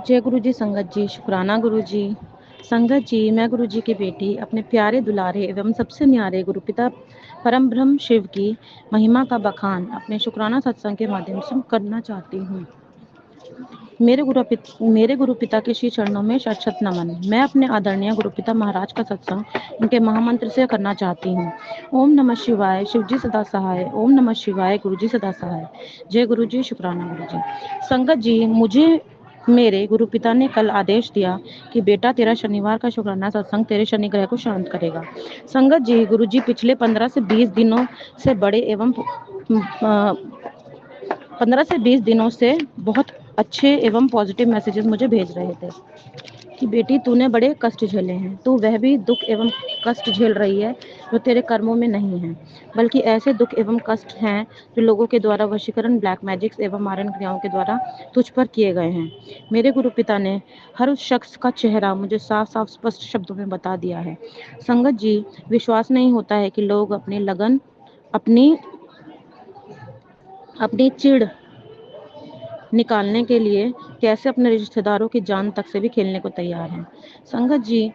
जय गुरु जी, संगत जी, शुक्राना गुरु जी। संगत जी, मैं गुरु जी की बेटी अपने प्यारे दुलारे एवं सबसे न्यारे गुरुपिता परम ब्रह्म शिव की महिमा का बखान अपने शुक्राना सत्संग के माध्यम से करना चाहती हूँ। मेरे गुरुपिता के श्री चरणों में शत शत नमन। मैं अपने आदरणीय गुरुपिता महाराज का सत्संग उनके महामंत्र से करना चाहती हूँ। ओम नमः शिवाय, शिव जी सदा सहाय। ओम नमः शिवाय, गुरु जी सदा सहाय। जय गुरु जी, शुक्राना गुरु जी। संगत जी, मुझे मेरे गुरुपिता ने कल आदेश दिया कि बेटा, तेरा शनिवार का शुक्राना सत्संग तेरे शनि ग्रह को शांत करेगा। संगत जी, गुरु जी पिछले 15 से 20 दिनों से बड़े एवं 15 से 20 दिनों से बहुत अच्छे एवं पॉजिटिव मैसेजेस मुझे भेज रहे थे कि बेटी, तूने बड़े कष्ट झेले हैं, तू वह भी दुख एवं कष्ट झेल रही है जो तेरे कर्मों में नहीं है, बल्कि ऐसे दुख एवं कष्ट हैं जो लोगों के द्वारा वशीकरण, ब्लैक मैजिक्स एवं मारण क्रियाओं के द्वारा तुझ पर किए गए हैं। मेरे गुरु पिता ने हर उस शख्स का चेहरा मुझे साफ साफ स्पष्ट शब्दों में बता दिया है। संगत जी, विश्वास नहीं होता है कि लोग अपनी लगन, अपनी अपनी चिढ़ निकालने के लिए कैसे अपने रिश्तेदारों की जान तक से भी खेलने को तैयार हैं। संगत जी,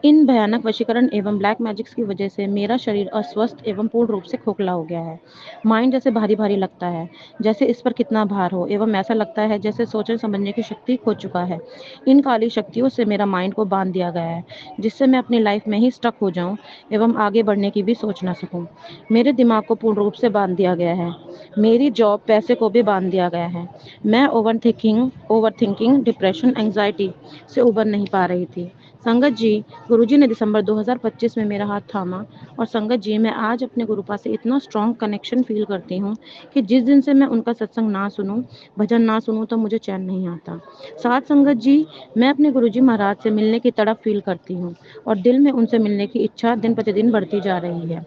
इन भयानक वशीकरण एवं ब्लैक मैजिक्स की वजह से मेरा शरीर अस्वस्थ एवं पूर्ण रूप से खोखला हो गया है। माइंड जैसे भारी भारी लगता है, जैसे इस पर कितना भार हो, एवं ऐसा लगता है जैसे सोचने समझने की शक्ति खो चुका है। इन काली शक्तियों से मेरा माइंड को बांध दिया गया है, जिससे मैं अपनी लाइफ में ही स्टक हो जाऊं एवं आगे बढ़ने की भी सोच ना सकूं। मेरे दिमाग को पूर्ण रूप से बांध दिया गया है। मेरी जॉब, पैसे को भी बांध दिया गया है। मैं ओवर थिंकिंग, डिप्रेशन, एंग्जाइटी से उबर नहीं पा रही थी। संगत जी, गुरुजी ने दिसंबर 2025 में मेरा हाथ थामा, और संगत जी, मैं आज अपने गुरुपा से इतना स्ट्रॉन्ग कनेक्शन फील करती हूँ कि जिस दिन से मैं उनका सत्संग ना सुनूं, भजन ना सुनूं, तो मुझे चैन नहीं आता। साथ संगत जी, मैं अपने गुरुजी महाराज से मिलने की तड़प फील करती हूँ, और दिल में उनसे मिलने की इच्छा दिन प्रतिदिन बढ़ती जा रही है।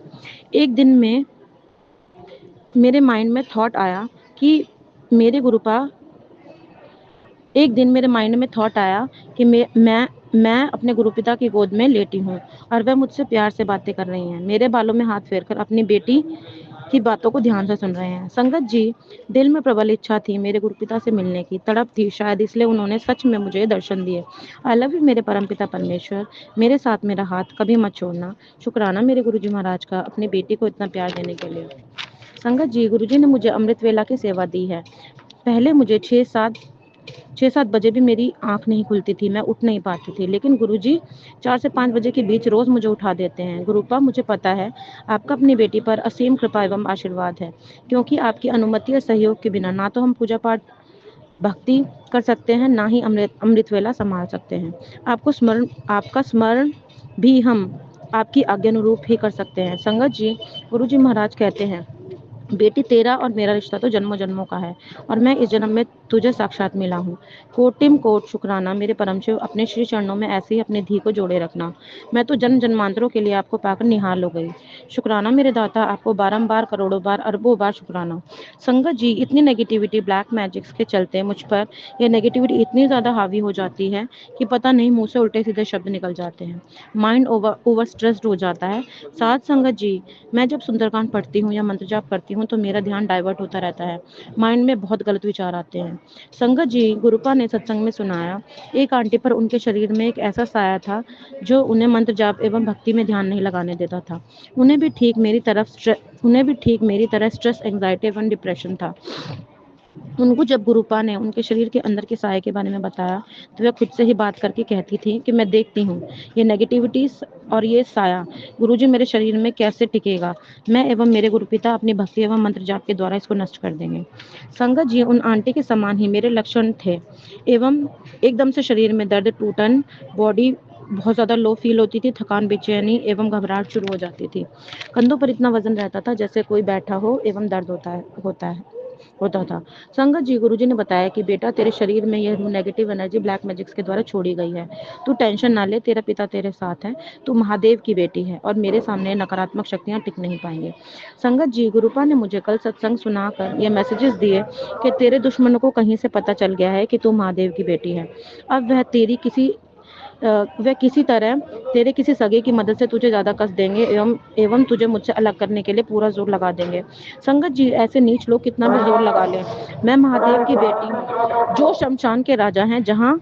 एक दिन में मेरे माइंड में थॉट आया कि मेरे गुरुपा एक दिन मेरे माइंड में थॉट आया कि मैं अपने गुरुपिता की गोद में लेटी हूँ, और वह मुझसे प्यार से बातें कर रही हैं, मेरे बालों में हाथ फेरकर अपनी बेटी की बातों को ध्यान से सुन रहे हैं। संगत जी, दिल में प्रबल इच्छा थी, मेरे गुरुपिता से मिलने की तड़प थी, शायद इसलिए उन्होंने सच में मुझे दर्शन दिए। आई लव यू मेरे परमपिता परमेश्वर, मेरे साथ मेरा हाथ कभी मत छोड़ना। शुक्राना मेरे गुरुजी महाराज का अपनी बेटी को इतना प्यार देने के लिए। संगत जी, गुरुजी ने मुझे अमृत वेला की सेवा दी है। पहले मुझे 6-7 बजे भी मेरी आंख नहीं खुलती थी, मैं उठ नहीं पाती थी, लेकिन गुरुजी 4 से 5 बजे के बीच रोज मुझे उठा देते हैं। गुरुपा, मुझे पता है आपका अपनी बेटी पर असीम कृपा एवं आशीर्वाद है, क्योंकि आपकी अनुमति और सहयोग के बिना ना तो हम पूजा पाठ, भक्ति कर सकते हैं, ना ही अमृत वेला संभाल सकते हैं। आपका स्मरण भी हम आपकी आज्ञानुरूप ही कर सकते हैं। संगत जी, गुरुजी महाराज कहते हैं, बेटी, तेरा और मेरा रिश्ता तो जन्मों जन्मों का है, और मैं इस जन्म में तुझे साक्षात मिला हूँ। कोटिम कोट शुक्राना मेरे परम शिव, अपने श्री चरणों में ऐसे ही अपनी धी को जोड़े रखना। मैं तो जन्म जन्मांतरों के लिए आपको पाकर निहाल हो गई। शुक्राना मेरे दाता, आपको बारंबार, करोड़ों बार, अरबों बार शुक्राना। संगत जी, इतनी नेगेटिविटी, ब्लैक मैजिक्स के चलते मुझ पर यह नेगेटिविटी इतनी ज़्यादा हावी हो जाती है कि पता नहीं मुंह से उल्टे सीधे शब्द निकल जाते हैं। माइंड ओवर स्ट्रेस्ड हो जाता है। साथ संगत जी, मैं जब सुंदरकांड पढ़ती हूँ या मंत्र जाप करती हूँ तो मेरा ध्यान डाइवर्ट होता रहता है, माइंड में बहुत गलत विचार आते हैं। संगत जी, गुरुपा ने सत्संग में सुनाया, एक आंटी पर उनके शरीर में एक ऐसा साया था जो उन्हें मंत्र जाप एवं भक्ति में ध्यान नहीं लगाने देता था। उन्हें भी ठीक मेरी तरह स्ट्रेस, एंग्जाइटी एवं डिप्रेशन था। उनको जब गुरुपा ने उनके शरीर के अंदर के साये के बारे में बताया, तो वह खुद से ही बात करके कहती थी कि मैं देखती हूँ ये नेगेटिविटी और ये साया गुरुजी मेरे शरीर में कैसे टिकेगा। मैं एवं मेरे गुरुपिता अपनी भक्ति एवं मंत्र जाप के द्वारा इसको नष्ट कर देंगे। संगत जी, उन आंटी के समान ही मेरे लक्षण थे, एवं एकदम से शरीर में दर्द, टूटन, बॉडी बहुत ज़्यादा लो फील होती थी, थकान, बेचैनी एवं घबराहट शुरू हो जाती थी। कंधों पर इतना वजन रहता था जैसे कोई बैठा हो, एवं दर्द होता था। संगत जी, गुरुजी ने बताया कि बेटा, तेरे शरीर में यह नेगेटिव एनर्जी ब्लैक मैजिक्स के द्वारा छोड़ी गई है। तू टेंशन ना ले, तेरा पिता तेरे साथ है, तू महादेव की बेटी है, और मेरे सामने नकारात्मक शक्तियां टिक नहीं पाएंगे। संगत जी, गुरुपा ने मुझे कल सत्संग सुनाकर ये मैसेजेस दिए कि तेरे दुश्मनों को कहीं से पता चल गया है कि तू महादेव की बेटी है। अब वह तेरी किसी वे किसी तरह तेरे किसी सगे की मदद से तुझे ज़्यादा कष्ट देंगे एवं एवं तुझे मुझसे अलग करने के लिए पूरा जोर लगा देंगे। संगत जी, ऐसे नीच लोग कितना भी जोर लगा लें, मैं महादेव की बेटी हूँ, जो शमशान के राजा हैं, जहाँ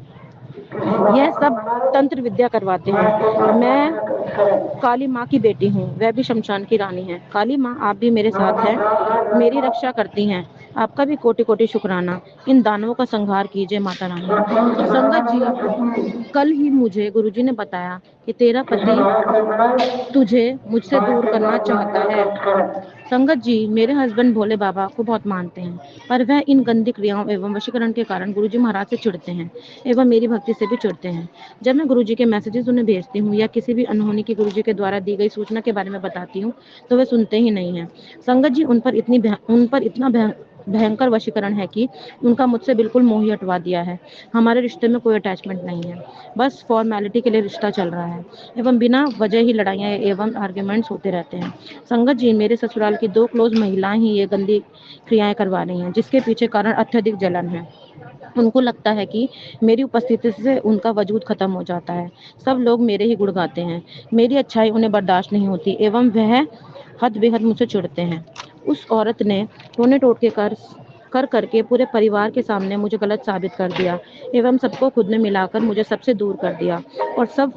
यह सब तंत्र विद्या करवाते हैं। मैं काली माँ की बेटी हूँ, वह भी शमशान की रानी है। काली माँ, आप भी मेरे साथ हैं, मेरी रक्षा करती हैं। आपका भी कोटि कोटि शुक्राना। इन दानवों का संहार कीजिए माता रानी। संगत जी, कल ही मुझे गुरुजी ने बताया कि तेरा पति तुझे मुझसे दूर करना चाहता है। संगत जी, मेरे हस्बैंड भोले बाबा को बहुत मानते हैं, पर वह इन गंदी क्रियाओं एवं वशीकरण के कारण गुरुजी महाराज से चिढ़ते हैं एवं मेरी भक्ति से भी चिढ़ते हैं। जब मैं गुरुजी के मैसेजेस उन्हें भेजती हूँ या किसी भी अनहोनी की गुरुजी के द्वारा दी गई सूचना के बारे में बताती हूँ, तो वे सुनते ही नहीं हैं। संगत जी, उन पर इतना भयंकर वशीकरण है कि उनका मुझसे बिल्कुल मोह ही हटवा दिया है। हमारे रिश्ते में कोई अटैचमेंट नहीं है, बस फॉर्मेलिटी के लिए रिश्ता चल रहा है एवं बिना वजह ही लड़ाइयाँ एवं आर्ग्यूमेंट्स होते रहते हैं। संगत जी, मेरे ससुराल की 2 क्लोज महिलाएं ही ये गंदी क्रियाएं करवा रही हैं, जिसके पीछे कारण अत्यधिक जलन है। उनको लगता है कि मेरी उपस्थिति से उनका वजूद खत्म हो जाता है। सब लोग मेरे ही गुण गाते हैं, मेरी अच्छाई उन्हें बर्दाश्त नहीं होती एवं वह हद बेहद मुझसे चिढ़ते हैं। उस औरत ने टोने टोटके कर करके पूरे परिवार के सामने मुझे गलत साबित कर दिया एवं सबको खुद में मिलाकर मुझे सबसे दूर कर दिया और सब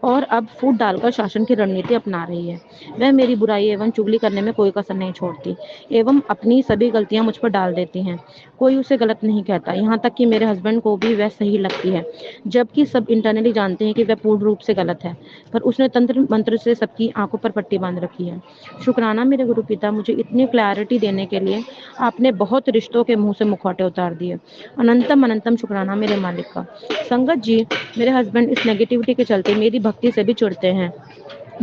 और अब फूट डालकर शासन की रणनीति अपना रही है। वह मेरी बुराई एवं चुगली करने में कोई कसर नहीं छोड़ती एवं अपनी सभी गलतियां मुझ पर डाल देती हैं। कोई उसे गलत नहीं कहता, यहाँ तक कि मेरे हस्बैंड को भी वह सही लगती है, जबकि सब इंटरनली जानते हैं कि वह पूर्ण रूप से गलत है। पर उसने तंत्र मंत्र से सबकी आंखों पर पट्टी बांध रखी है। शुक्राना मेरे गुरु पिता, मुझे इतनी क्लैरिटी देने के लिए। आपने बहुत रिश्तों के मुंह से मुखौटे उतार दिए। अनंतम अनंतम शुक्राना मेरे मालिक का। संगत जी, मेरे हस्बैंड इस नेगेटिविटी के चलते मेरी भक्ति से भी चिढ़ते हैं।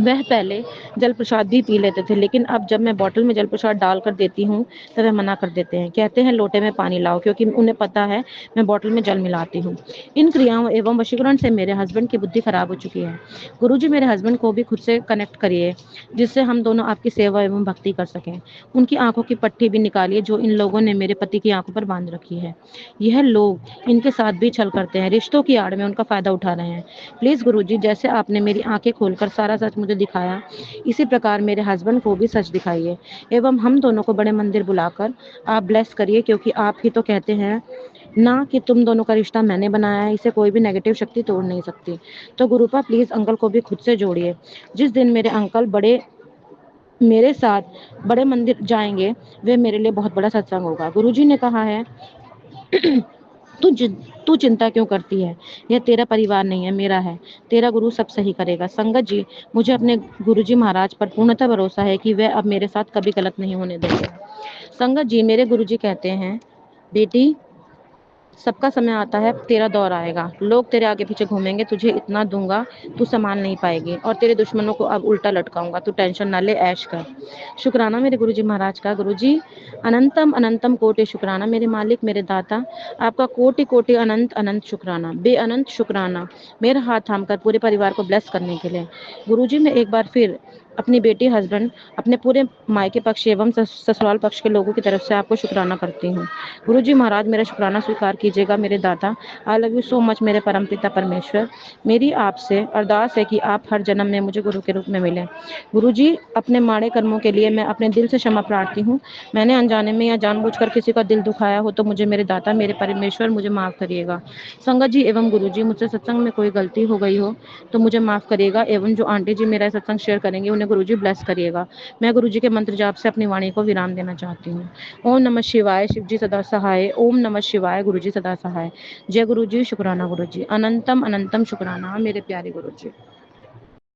वह पहले जल प्रसाद भी पी लेते थे, लेकिन अब जब मैं बॉटल में जल प्रसाद डाल कर देती हूँ तो वह मना कर देते हैं। कहते हैं लोटे में पानी लाओ, क्योंकि उन्हें पता है मैं बॉटल में जल मिलाती हूँ। इन क्रियाओं एवं वशीकरण से मेरे हस्बैंड की बुद्धि खराब हो चुकी है। गुरुजी, मेरे हस्बैंड को भी खुद से कनेक्ट करिए, जिससे हम दोनों आपकी सेवा एवं भक्ति कर सकें। उनकी आंखों की पट्टी भी निकालिए जो इन लोगों ने मेरे पति की आंखों पर बांध रखी है। यह लोग इनके साथ भी छल करते हैं, रिश्तों की आड़ में उनका फायदा उठा रहे हैं। प्लीज गुरुजी, जैसे आपने मेरी आंखें खोलकर सारा सच मुझे दिखाया, इसी प्रकार मेरे हस्बैंड को भी सच दिखाइए एवं हम दोनों को बड़े मंदिर बुलाकर आप ब्लेस करिए, क्योंकि आप ही तो कहते हैं ना कि तुम दोनों का रिश्ता मैंने बनाया है, इसे कोई भी नेगेटिव शक्ति तोड़ नहीं सकती। तो गुरुपा, प्लीज अंकल को भी खुद से जोड़िए। जिस दिन मेरे अंकल मेरे साथ बड़े मंदिर जाएंगे, वे मेरे लिए बहुत बड़ा सत्संग होगा। गुरुजी ने कहा है तू तू चिंता क्यों करती है? यह तेरा परिवार नहीं है, मेरा है। तेरा गुरु सब सही करेगा। संगत जी, मुझे अपने गुरुजी महाराज पर पूर्णतः भरोसा है कि वह अब मेरे साथ कभी गलत नहीं होने देंगे। संगत जी, मेरे गुरुजी कहते हैं, बेटी, सबका समय आता है, तेरा दौर आएगा। लोग तेरे आगे पीछे घूमेंगे, तुझे इतना दूंगा तू संभाल नहीं पाएगी और तेरे दुश्मनों को अब उल्टा लटकाऊंगा। तू टेंशन ना ले, ऐश कर। शुक्राना मेरे गुरुजी महाराज का। गुरुजी, अनंतम अनंतम कोटि शुक्राना मेरे मालिक, मेरे दाता। आपका कोटि कोटि अनंत अनंत शुक्राना, बेअनंत शुक्राना मेरा हाथ थामकर पूरे परिवार को ब्लेस करने के लिए। गुरुजी, मैं एक बार फिर अपनी बेटी, हस्बैंड, अपने पूरे मायके पक्ष एवं ससुराल पक्ष के लोगों की तरफ से आपको शुक्राना करती हूँ। गुरुजी महाराज, मेरा शुक्राना स्वीकार कीजिएगा मेरे दाता। I love you so much मेरे परमपिता परमेश्वर। मेरी आपसे अरदास है कि आप हर जन्म में मुझे गुरु के रूप में मिलें। गुरुजी, अपने माड़े कर्मों के लिए मैं अपने दिल से क्षमा प्रार्थी हूँ। मैंने अनजाने में या जानबूझकर किसी का दिल दुखाया हो तो मुझे मेरे दाता, मेरे परमेश्वर, मुझे माफ करिएगा। संगत जी एवं गुरुजी, मुझसे सत्संग में कोई गलती हो गई हो तो मुझे माफ करिएगा एवं जो आंटी जी मेरा सत्संग शेयर करेंगे उन्हें गुरुजी ब्लेस करिएगा। मैं गुरुजी के मंत्र जाप से अपनी वाणी को विराम देना चाहती हूँ। ओम नमः शिवाय, शिव जी सदा सहाय। ओम नमः शिवाय, गुरुजी सदा सहाय। जय गुरुजी, शुक्राना गुरुजी, अनंतम अनंतम शुक्राना मेरे प्यारे गुरुजी।